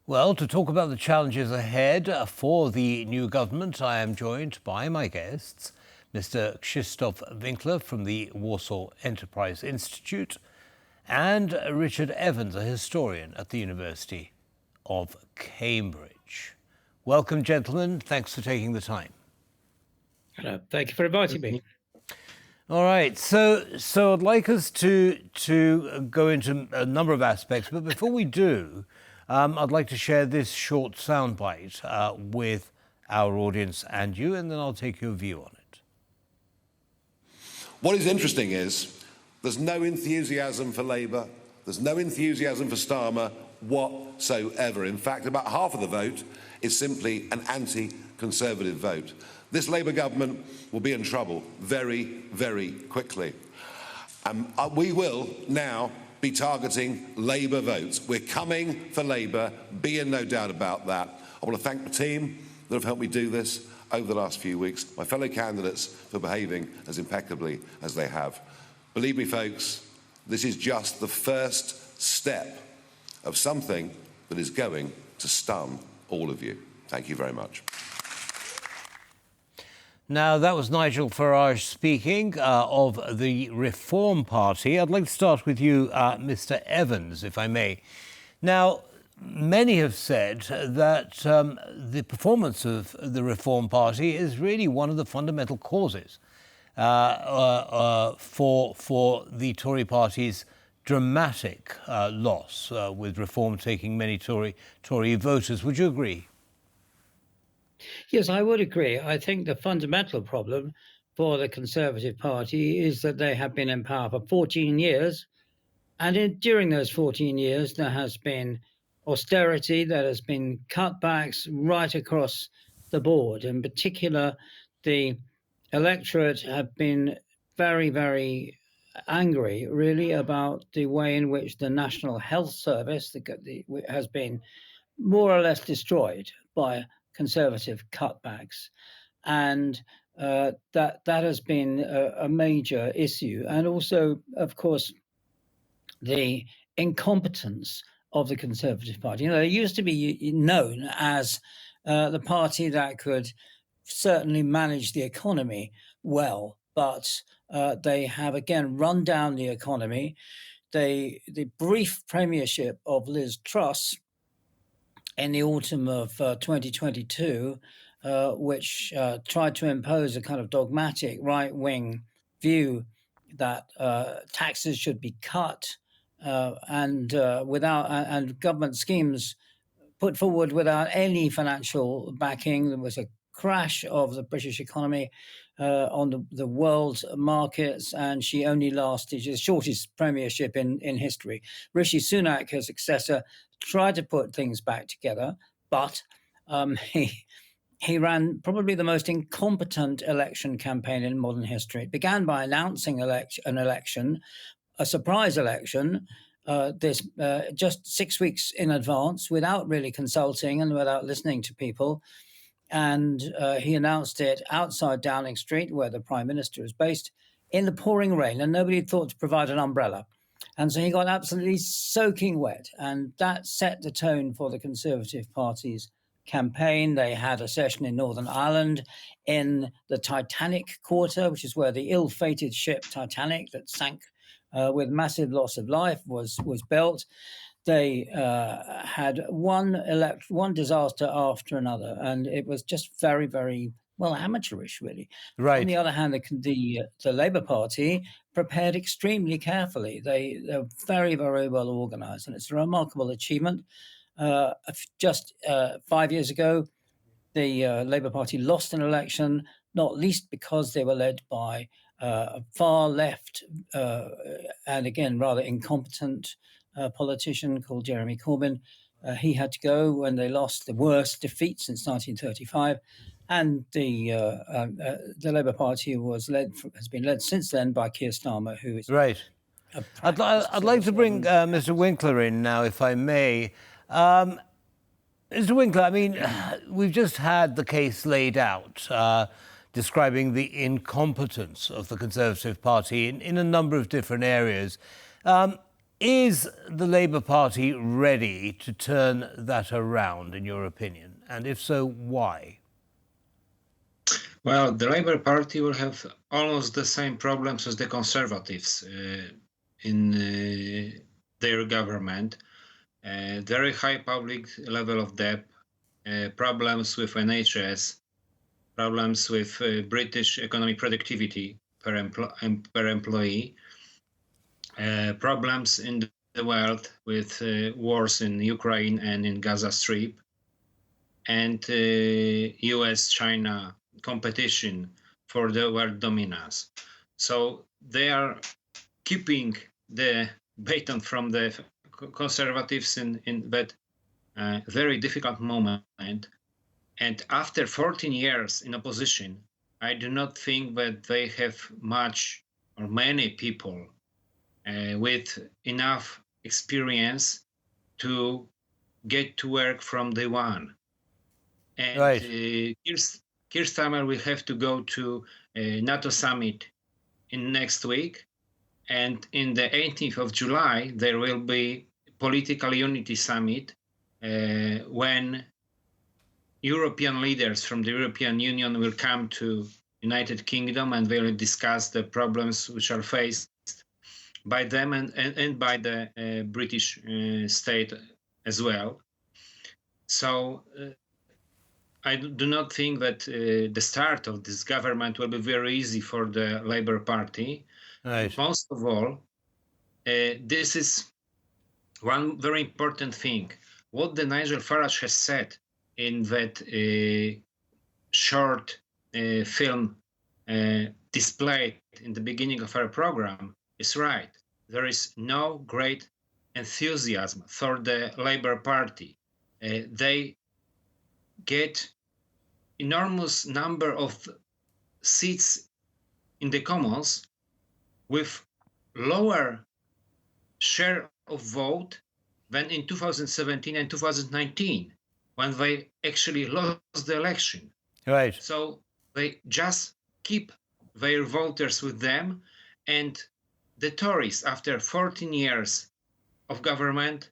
Well, to talk about the challenges ahead for the new government, I am joined by my guests, Mr. Krzysztof Winkler from the Warsaw Enterprise Institute and Richard Evans, a historian at the University of Cambridge. Welcome, gentlemen. Thanks for taking the time. Hello. Thank you for inviting me. All right, so I'd like us to go into a number of aspects, but before we do, I'd like to share this short soundbite with our audience and you, and then I'll take your view on it. What is interesting is there's no enthusiasm for Labour, there's no enthusiasm for Starmer whatsoever. In fact, about half of the vote is simply an anti-Conservative vote. This Labour government will be in trouble very, very quickly. We will now be targeting Labour votes. We're coming for Labour, be in no doubt about that. I want to thank the team that have helped me do this over the last few weeks, my fellow candidates for behaving as impeccably as they have. Believe me, folks, this is just the first step of something that is going to stun all of you. Thank you very much. Now, that was Nigel Farage speaking of the Reform Party. I'd like to start with you, Mr. Evans, if I may. Now, many have said that the performance of the Reform Party is really one of the fundamental causes for the Tory party's dramatic loss, with Reform taking many Tory voters. Would you agree? Yes, I would agree. I think the fundamental problem for the Conservative Party is that they have been in power for 14 years. And during those 14 years, there has been austerity, there has been cutbacks right across the board. In particular, the electorate have been very, very angry, really, about the way in which the National Health Service has been more or less destroyed by Conservative cutbacks, and that has been a major issue. And also, of course, the incompetence of the Conservative Party. You know, they used to be known as the party that could certainly manage the economy well, but they have again run down the economy. The brief premiership of Liz Truss in the autumn of 2022, which tried to impose a kind of dogmatic right-wing view that taxes should be cut and government schemes put forward without any financial backing. There was a crash of the British economy on the world markets, and she only lasted the shortest premiership in history. Rishi Sunak, her successor, tried to put things back together, but he ran probably the most incompetent election campaign in modern history. It began by announcing an election, a surprise election, just 6 weeks in advance, without really consulting and without listening to people. And he announced it outside Downing Street, where the Prime Minister is based, in the pouring rain, and nobody had thought to provide an umbrella. And so he got absolutely soaking wet, and that set the tone for the Conservative Party's campaign. They had a session in Northern Ireland in the Titanic Quarter, which is where the ill-fated ship Titanic that sank with massive loss of life was built. They had one disaster after another, and it was just very, very, well, amateurish, really. Right. On the other hand, the Labour Party prepared extremely carefully. They're very, very well organised, and it's a remarkable achievement. Just 5 years ago, the Labour Party lost an election, not least because they were led by a far left and again rather incompetent politician called Jeremy Corbyn. He had to go when they lost the worst defeat since 1935. And the Labour Party has been led since then by Keir Starmer, who is right. I'd like to bring Mr. Winkler in now, if I may. Mr. Winkler, I mean, we've just had the case laid out, describing the incompetence of the Conservative Party in a number of different areas. Is the Labour Party ready to turn that around, in your opinion? And if so, why? Well, the Labour Party will have almost the same problems as the Conservatives in their government. Very high public level of debt, problems with NHS, problems with British economic productivity per employee, problems in the world with wars in Ukraine and in Gaza Strip, and US-China competition for the world dominance. So they are keeping the baton from the conservatives in that very difficult moment. And after 14 years in opposition, I do not think that they have much or many people with enough experience to get to work from day one. And Right. Keir Starmer will have to go to NATO summit in next week. And in the 18th of July, there will be political unity summit when European leaders from the European Union will come to United Kingdom and they will discuss the problems which are faced by them and by the British state as well. So I do not think that the start of this government will be very easy for the Labour Party. Right. Most of all, this is one very important thing. What the Nigel Farage has said in that short film displayed in the beginning of our program is right. There is no great enthusiasm for the Labour Party. They get enormous number of seats in the Commons with lower share of vote than in 2017 and 2019, when they actually lost the election. Right. So they just keep their voters with them, and the Tories, after 14 years of government,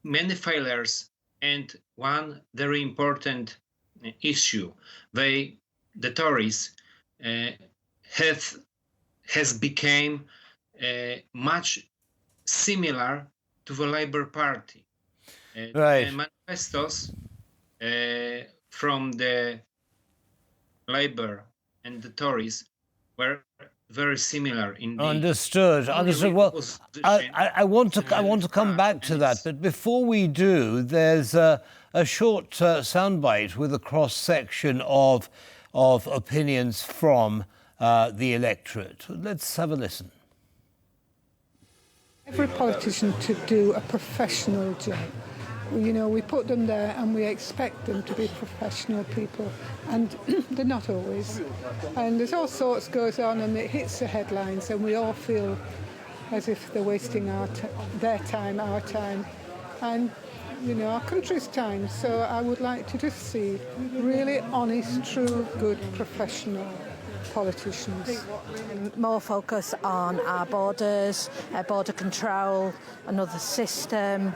many failures, and one very important issue, the Tories has become much similar to the Labour Party. Right. The manifestos from the Labour and the Tories were very similar in the Understood. Well, I want to come back to that, but before we do, there's a short soundbite with a cross section of opinions from the electorate. Let's have a listen. Every politician to do a professional job. You know, we put them there and we expect them to be professional people, and they're not always. And there's all sorts goes on, and it hits the headlines, and we all feel as if they're wasting their time, our time, and you know, our country's time. So I would like to just see really honest, true, good, professional politicians. More focus on our borders, border control, another system,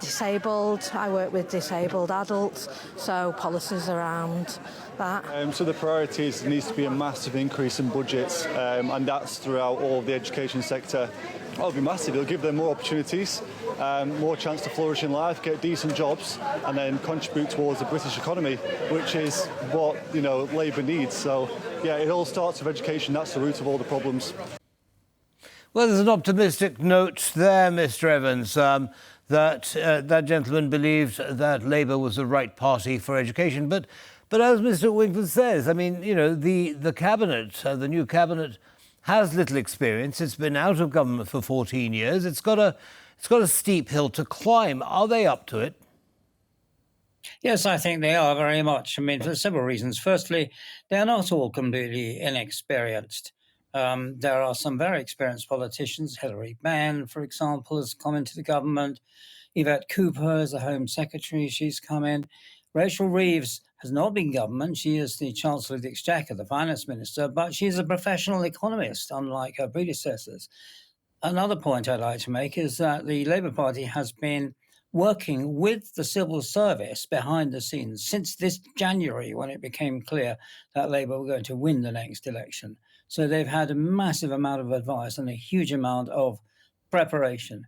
disabled. I work with disabled adults, so policies around that. So the priorities needs to be a massive increase in budgets, and that's throughout all of the education sector. That'll be massive. It'll give them more opportunities, more chance to flourish in life, get decent jobs, and then contribute towards the British economy, which is what, you know, Labour needs. So, yeah, it all starts with education. That's the root of all the problems. Well, there's an optimistic note there, Mr. Evans, that gentleman believed that Labour was the right party for education. But as Mr. Winkler says, I mean, you know, the cabinet, the new cabinet, has little experience. It's been out of government for 14 years. It's got a steep hill to climb. Are they up to it? Yes, I think they are very much. I mean, for several reasons. Firstly, they're not all completely inexperienced. There are some very experienced politicians. Hilary Mann, for example, has come into the government. Yvette Cooper is the Home Secretary. She's come in. Rachel Reeves has not been government. She is the Chancellor of the Exchequer, the Finance Minister, but she's a professional economist, unlike her predecessors. another point I'd like to make is that the Labour Party has been working with the civil service behind the scenes since this January, when it became clear that Labour were going to win the next election. So they've had a massive amount of advice and a huge amount of preparation.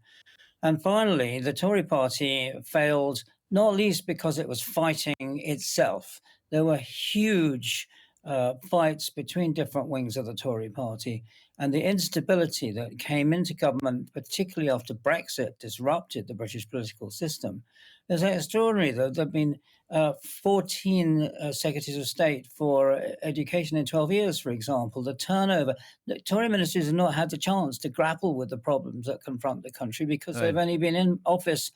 And finally, the Tory party failed, not least because it was fighting itself. There were huge fights between different wings of the Tory party, and the instability that came into government, particularly after Brexit disrupted the British political system, is extraordinary. There have been 14 secretaries of state for education in 12 years, for example. The turnover, the Tory ministers have not had the chance to grapple with the problems that confront the country because they've only been in office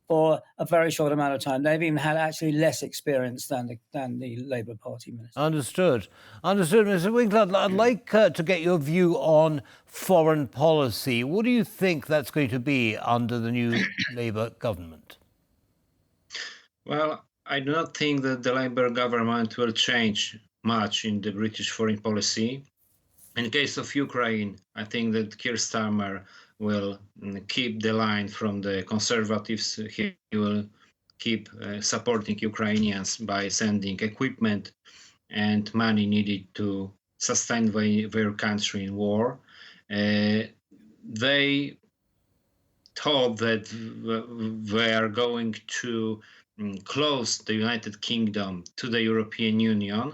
for a very short amount of time. They've even had actually less experience than the Labour Party ministers. Understood. Understood, Mr. Winkler. I'd like to get your view on foreign policy. What do you think that's going to be under the new Labour government? Well, I do not think that the Labour government will change much in the British foreign policy. In the case of Ukraine, I think that Keir Starmer will keep the line from the Conservatives. He will keep supporting Ukrainians by sending equipment and money needed to sustain their country in war. They thought that they are going to close the United Kingdom to the European Union.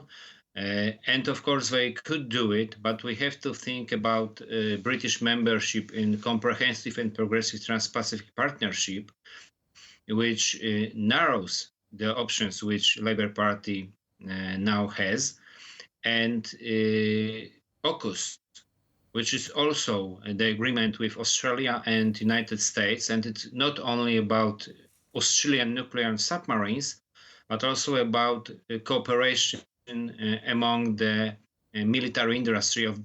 And of course, they could do it, but we have to think about British membership in Comprehensive and Progressive Trans-Pacific Partnership, which narrows the options which Labour Party now has, and AUKUS, which is also the agreement with Australia and United States. And it's not only about Australian nuclear submarines, but also about cooperation among the military industry of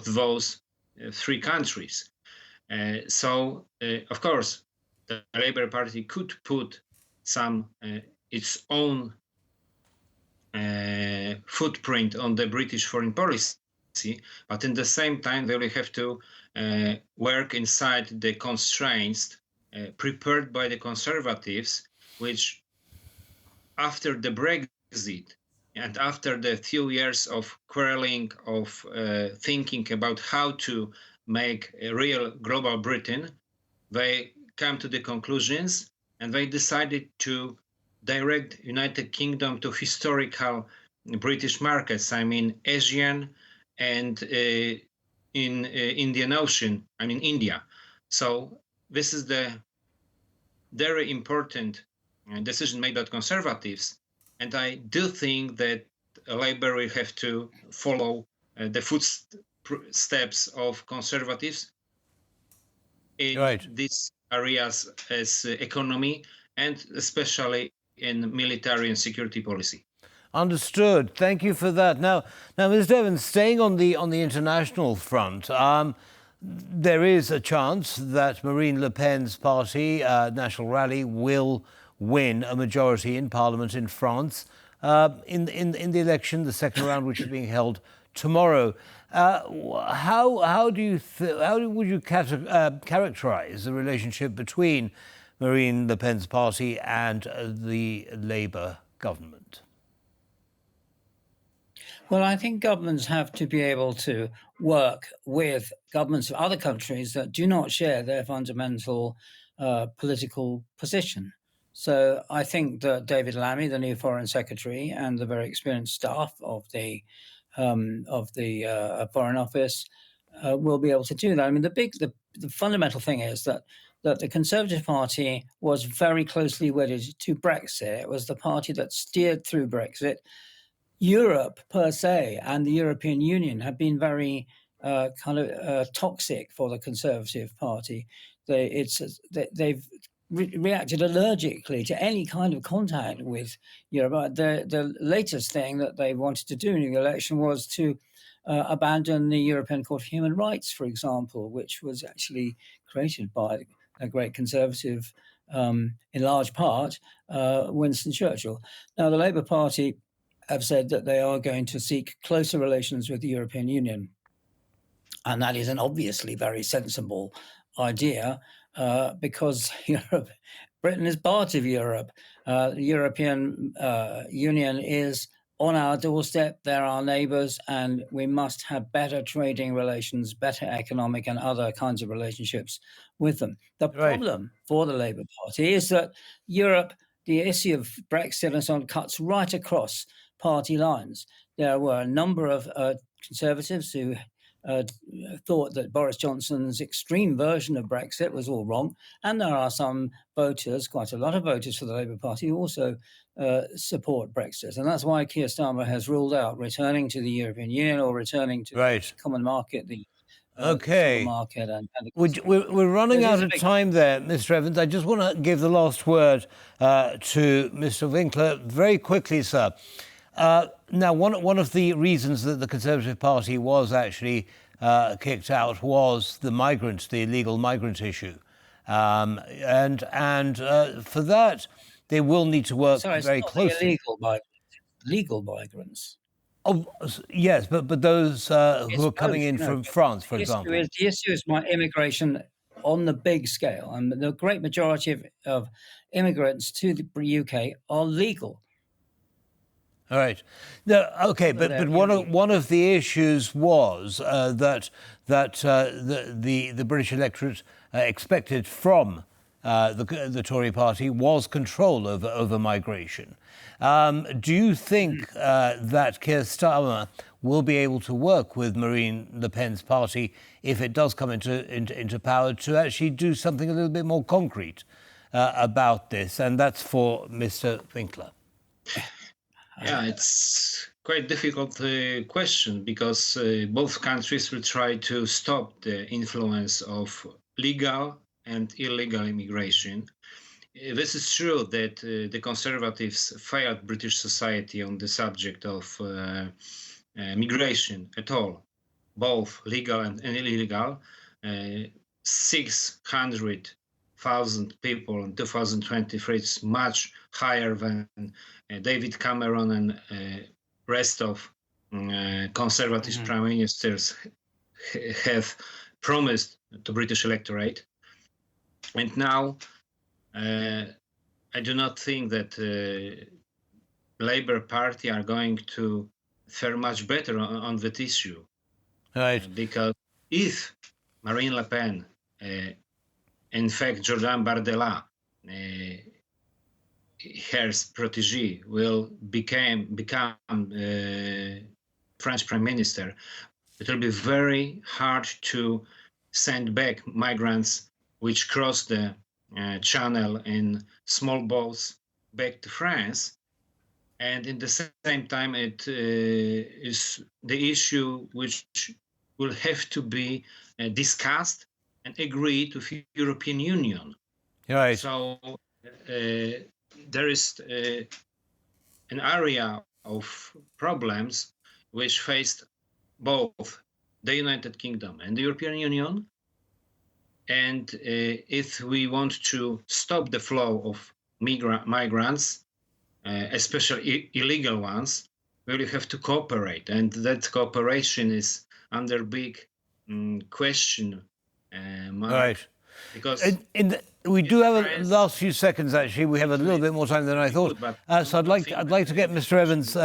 those three countries. So, of course, the Labour Party could put some its own footprint on the British foreign policy, but in the same time they will have to work inside the constraints prepared by the Conservatives, which after the Brexit and after the few years of quarreling, of thinking about how to make a real global Britain, they come to the conclusions and they decided to direct United Kingdom to historical British markets, I mean Asian and in Indian Ocean, I mean India. So this is the very important decision made by Conservatives. And I do think that Labour will have to follow the footsteps of Conservatives in these areas as economy and especially in military and security policy. Understood. Thank you for that. Now, Ms. Devons, staying on the international front, there is a chance that Marine Le Pen's party, National Rally, will win a majority in Parliament in France in the election, the second round, which is being held tomorrow. How would you characterise the relationship between Marine Le Pen's party and the Labour government? Well, I think governments have to be able to work with governments of other countries that do not share their fundamental political position. So I think that David Lammy, the new Foreign Secretary, and the very experienced staff of the Foreign Office will be able to do that. I mean, the fundamental thing is that the Conservative Party was very closely wedded to Brexit. It was the party that steered through Brexit. Europe per se and the European Union have been very toxic for the Conservative Party. They've reacted allergically to any kind of contact with Europe. The latest thing that they wanted to do in the election was to abandon the European Court of Human Rights, for example, which was actually created by a great conservative, in large part, Winston Churchill. Now, the Labour Party have said that they are going to seek closer relations with the European Union. And that is an obviously very sensible idea because Britain is part of Europe. The European Union is on our doorstep. They're our neighbours, and we must have better trading relations, better economic and other kinds of relationships with them. The Right. problem for the Labour Party is that Europe, the issue of Brexit and so on, cuts right across party lines. There were a number of Conservatives who thought that Boris Johnson's extreme version of Brexit was all wrong. And there are some voters, quite a lot of voters for the Labour Party, who also support Brexit. And that's why Keir Starmer has ruled out returning to the European Union or returning to Right. the common market, the Okay. single market. We're running out of time there, Mr. Evans. I just want to give the last word to Mr. Winkler very quickly, sir. Now, one of the reasons that the Conservative Party was actually kicked out was the illegal migrant issue, and for that they will need to work very closely. Legal migrants. Oh, yes, but those who are coming in from France, for example. The issue is immigration on the big scale, and the great majority of immigrants to the UK are legal. All right. No, okay, but one of the issues was that the British electorate expected from the Tory party was control over migration. Do you think that Keir Starmer will be able to work with Marine Le Pen's party if it does come into power to actually do something a little bit more concrete about this? And that's for Mr. Winkler. Yeah, it's quite difficult question because both countries will try to stop the influence of legal and illegal immigration. This is true that the Conservatives failed British society on the subject of migration at all, both legal and illegal. 600,000 people in 2023 is much higher than David Cameron and rest of Conservative prime ministers have promised to British electorate. And now I do not think that Labour Party are going to fare much better on that issue. Right. Because if Marine Le Pen, in fact, Jordan Bardella, her protégé, will become French Prime Minister, it will be very hard to send back migrants which cross the channel in small boats back to France. And in the same time, it is the issue which will have to be discussed and agreed with the European Union. Right. So there is an area of problems which faced both the United Kingdom and the European Union. And if we want to stop the flow of migrants, especially illegal ones, we will have to cooperate. And that cooperation is under big question mark. Right. Because we do have a last few seconds. Actually, we have a little bit more time than I thought. So I'd like to get Mr. Evans'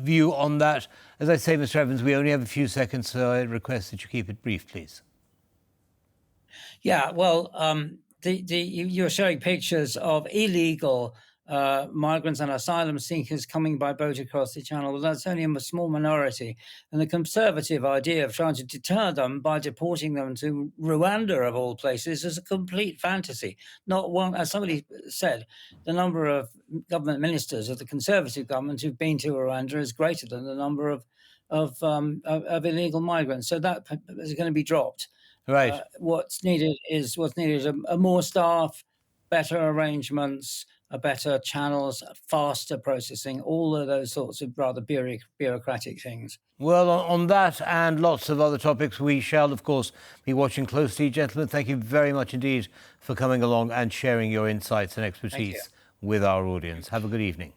view on that. As I say, Mr. Evans, we only have a few seconds, so I request that you keep it brief, please. Yeah, well, you're showing pictures of illegal migrants and asylum seekers coming by boat across the channel. Well, that's only a small minority. And the Conservative idea of trying to deter them by deporting them to Rwanda, of all places, is a complete fantasy. Not one, as somebody said, the number of government ministers of the Conservative government who've been to Rwanda is greater than the number of illegal migrants. So that is going to be dropped. Right. What's needed a more staff, better arrangements, better channels, faster processing, all of those sorts of rather bureaucratic things. Well, on that and lots of other topics, we shall, of course, be watching closely. Gentlemen, thank you very much indeed for coming along and sharing your insights and expertise with our audience. Have a good evening.